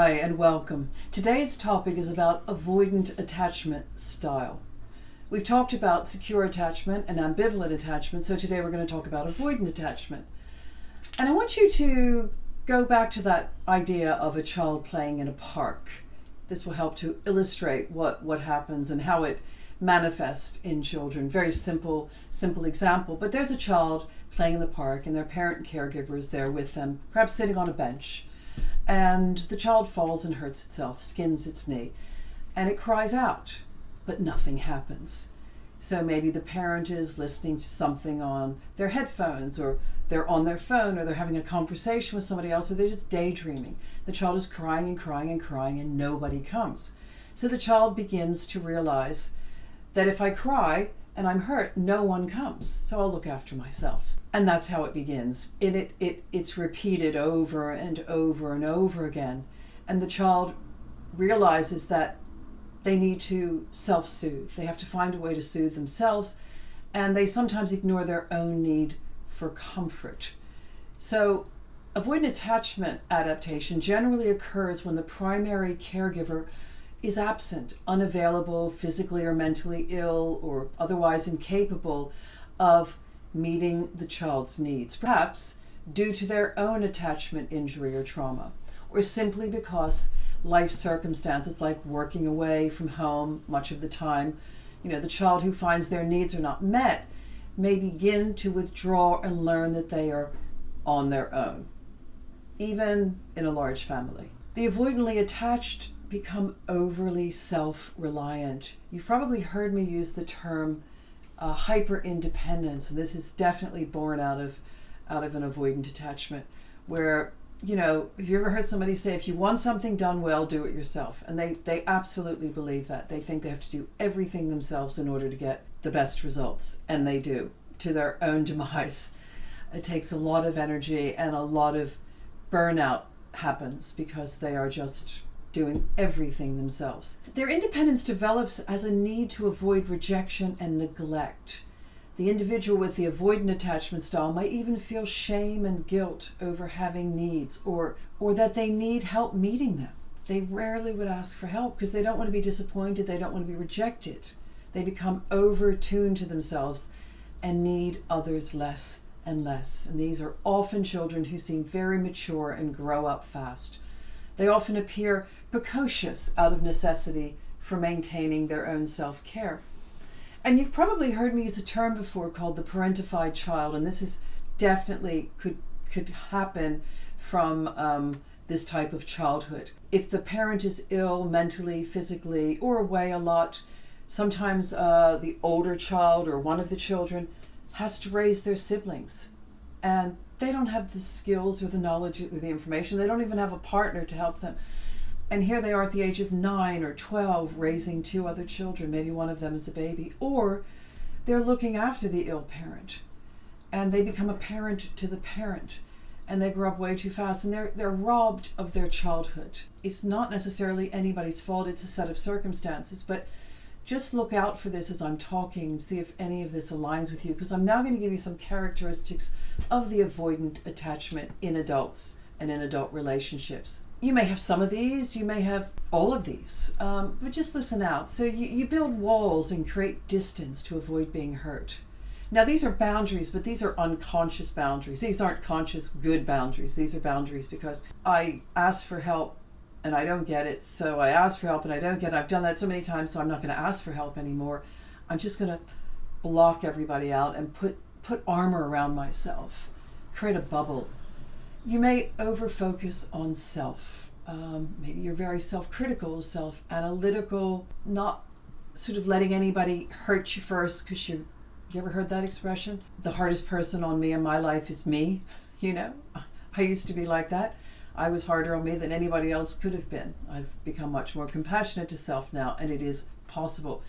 Hi and welcome. Today's topic is about avoidant attachment style. We've talked about secure attachment and ambivalent attachment, so today we're going to talk about avoidant attachment. And I want you to go back to that idea of a child playing in a park. This will help to illustrate what happens and how it manifests in children. Very simple example, but there's a child playing in the park and their parent and caregiver is there with them, perhaps sitting on a bench. And the child falls and hurts itself, skins its knee, and it cries out, but nothing happens. So maybe the parent is listening to something on their headphones, or they're on their phone, or they're having a conversation with somebody else, or they're just daydreaming. The child is crying and crying and crying, and nobody comes. So the child begins to realize that if I cry and I'm hurt, no one comes, so I'll look after myself. And that's how it begins. It's repeated over and over and over again. And the child realizes that they need to self-soothe. They have to find a way to soothe themselves. And they sometimes ignore their own need for comfort. So avoidant attachment adaptation generally occurs when the primary caregiver is absent, unavailable, physically or mentally ill, or otherwise incapable of meeting the child's needs, perhaps due to their own attachment injury or trauma, or simply because life circumstances like working away from home much of the time, the child who finds their needs are not met may begin to withdraw and learn that they are on their own, even in a large family. The avoidantly attached become overly self-reliant. You've probably heard me use the term hyper-independence, and this is definitely born out of an avoidant attachment, where, have you ever heard somebody say, if you want something done well, do it yourself? And they absolutely believe that. They think they have to do everything themselves in order to get the best results, and they do, to their own demise. It takes a lot of energy, and a lot of burnout happens because they are just doing everything themselves. Their independence develops as a need to avoid rejection and neglect. The individual with the avoidant attachment style might even feel shame and guilt over having needs, or that they need help meeting them. They rarely would ask for help because they don't want to be disappointed, they don't want to be rejected. They become over-tuned to themselves and need others less and less. And these are often children who seem very mature and grow up fast. They often appear precocious out of necessity for maintaining their own self-care. And you've probably heard me use a term before called the parentified child, and this is definitely could happen from this type of childhood. If the parent is ill mentally, physically, or away a lot, sometimes the older child or one of the children has to raise their siblings, and they don't have the skills or the knowledge or the information. They don't even have a partner to help them. And here they are at the age of 9 or 12 raising 2 other children. Maybe one of them is a baby. Or they're looking after the ill parent. And they become a parent to the parent. And they grow up way too fast. And they're robbed of their childhood. It's not necessarily anybody's fault. It's a set of circumstances. But just look out for this as I'm talking, see if any of this aligns with you, because I'm now going to give you some characteristics of the avoidant attachment in adults and in adult relationships. You may have some of these, you may have all of these, but just listen out. So you build walls and create distance to avoid being hurt. Now these are boundaries, but these are unconscious boundaries. These aren't conscious good boundaries. These are boundaries because I ask for help and I don't get it, so I ask for help and I don't get it. I've done that so many times, so I'm not going to ask for help anymore. I'm just going to block everybody out and put armor around myself, create a bubble. You may over-focus on self. Maybe you're very self-critical, self-analytical, not sort of letting anybody hurt you first, because you ever heard that expression? The hardest person on me in my life is me. I used to be like that. I was harder on me than anybody else could have been. I've become much more compassionate to self now, and it is possible.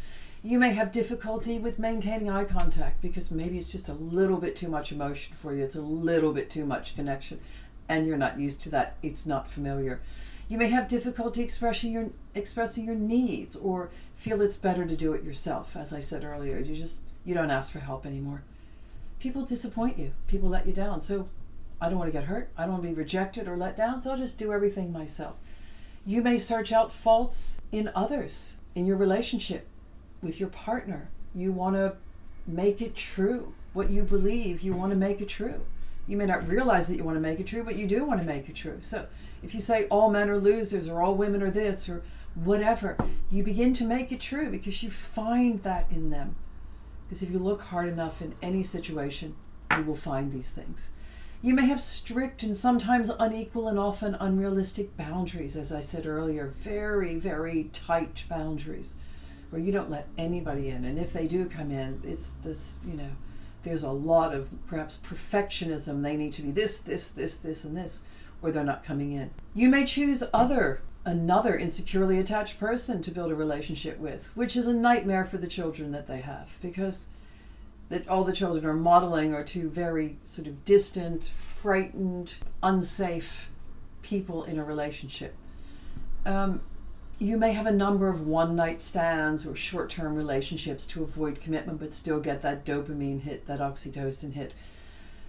You may have difficulty with maintaining eye contact because maybe it's just a little bit too much emotion for you. It's a little bit too much connection, and you're not used to that. It's not familiar. You may have difficulty expressing your needs, or feel it's better to do it yourself. As I said earlier, you don't ask for help anymore. People disappoint you. People let you down. So I don't want to get hurt. I don't want to be rejected or let down, so I'll just do everything myself. You may search out faults in others, in your relationship with your partner. You want to make it true. What you believe, you want to make it true. You may not realize that you want to make it true, but you do want to make it true. So if you say all men are losers, or all women are this, or whatever, you begin to make it true because you find that in them. Because if you look hard enough in any situation, you will find these things. You may have strict and sometimes unequal and often unrealistic boundaries, as I said earlier, very, very tight boundaries where you don't let anybody in. And if they do come in, it's this, there's a lot of perhaps perfectionism. They need to be this, and this, or they're not coming in. You may choose another insecurely attached person to build a relationship with, which is a nightmare for the children that they have, because that all the children are modeling are two very sort of distant, frightened, unsafe people in a relationship. You may have a number of one-night stands or short-term relationships to avoid commitment, but still get that dopamine hit, that oxytocin hit,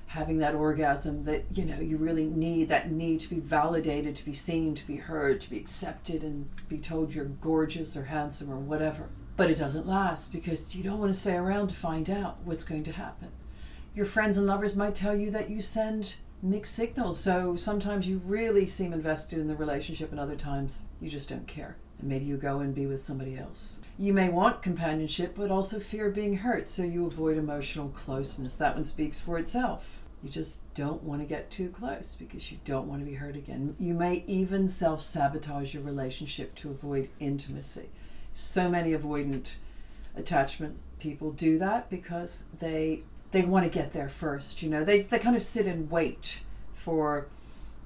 having that orgasm that, you really need, that need to be validated, to be seen, to be heard, to be accepted, and be told you're gorgeous or handsome or whatever. But it doesn't last because you don't want to stay around to find out what's going to happen. Your friends and lovers might tell you that you send mixed signals. So sometimes you really seem invested in the relationship and other times you just don't care. And maybe you go and be with somebody else. You may want companionship but also fear being hurt, so you avoid emotional closeness. That one speaks for itself. You just don't want to get too close because you don't want to be hurt again. You may even self-sabotage your relationship to avoid intimacy. So many avoidant attachment people do that because they want to get there first. They kind of sit and wait for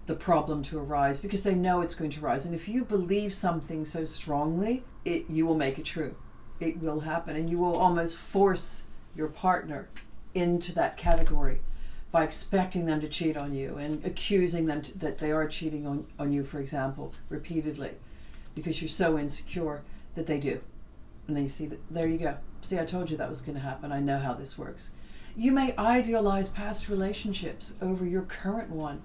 the problem to arise because they know it's going to arise. And if you believe something so strongly, you will make it true. It will happen, and you will almost force your partner into that category by expecting them to cheat on you and accusing them that they are cheating on you, for example, repeatedly, because you're so insecure that they do. And then you see that, there you go. See, I told you that was going to happen. I know how this works. You may idealize past relationships over your current one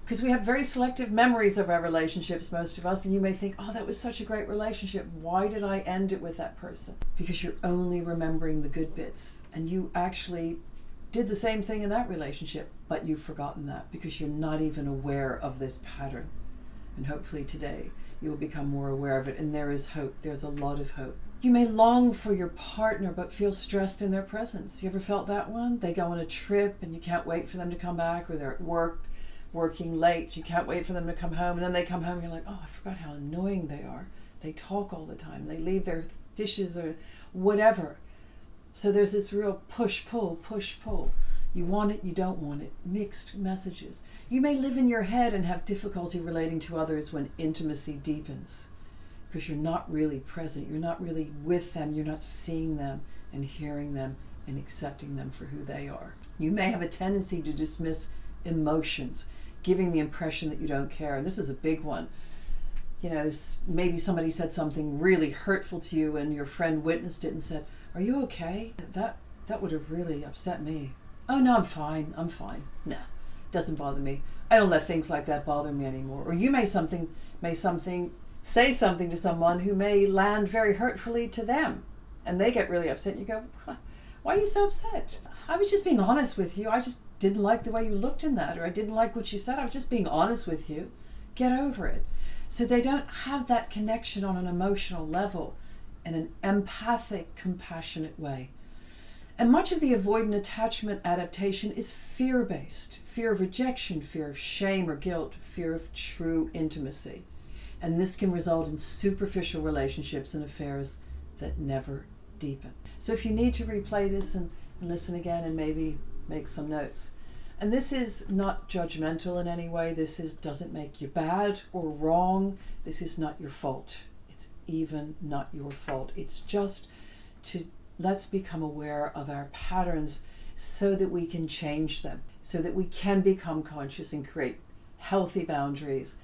because we have very selective memories of our relationships, most of us, and you may think, oh, that was such a great relationship. Why did I end it with that person? Because you're only remembering the good bits, and you actually did the same thing in that relationship, but you've forgotten that because you're not even aware of this pattern. And hopefully today you will become more aware of it, and there is hope. There's a lot of hope. You may long for your partner but feel stressed in their presence. You ever felt that one? They go on a trip and you can't wait for them to come back, or they're at work working late. You can't wait for them to come home, and then they come home and you're like, oh, I forgot how annoying they are. They talk all the time. They leave their dishes or whatever. So there's this real push-pull, push-pull. You want it, you don't want it. Mixed messages. You may live in your head and have difficulty relating to others when intimacy deepens because you're not really present. You're not really with them. You're not seeing them and hearing them and accepting them for who they are. You may have a tendency to dismiss emotions, giving the impression that you don't care. And this is a big one. Maybe somebody said something really hurtful to you and your friend witnessed it and said, are you okay? That would have really upset me. Oh, no, I'm fine. No, doesn't bother me. I don't let things like that bother me anymore. Or you may say something to someone who may land very hurtfully to them, and they get really upset. And you go, why are you so upset? I was just being honest with you. I just didn't like the way you looked in that, or I didn't like what you said. I was just being honest with you. Get over it. So they don't have that connection on an emotional level in an empathic, compassionate way. And much of the avoidant attachment adaptation is fear-based. Fear of rejection, fear of shame or guilt, fear of true intimacy. And this can result in superficial relationships and affairs that never deepen. So if you need to replay this and listen again and maybe make some notes. And this is not judgmental in any way. This doesn't make you bad or wrong. This is not your fault. It's even not your fault. It's just let's become aware of our patterns so that we can change them, so that we can become conscious and create healthy boundaries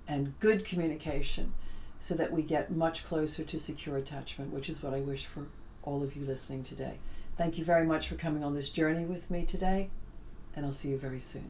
and good communication so that we get much closer to secure attachment, which is what I wish for all of you listening today. Thank you very much for coming on this journey with me today, and I'll see you very soon.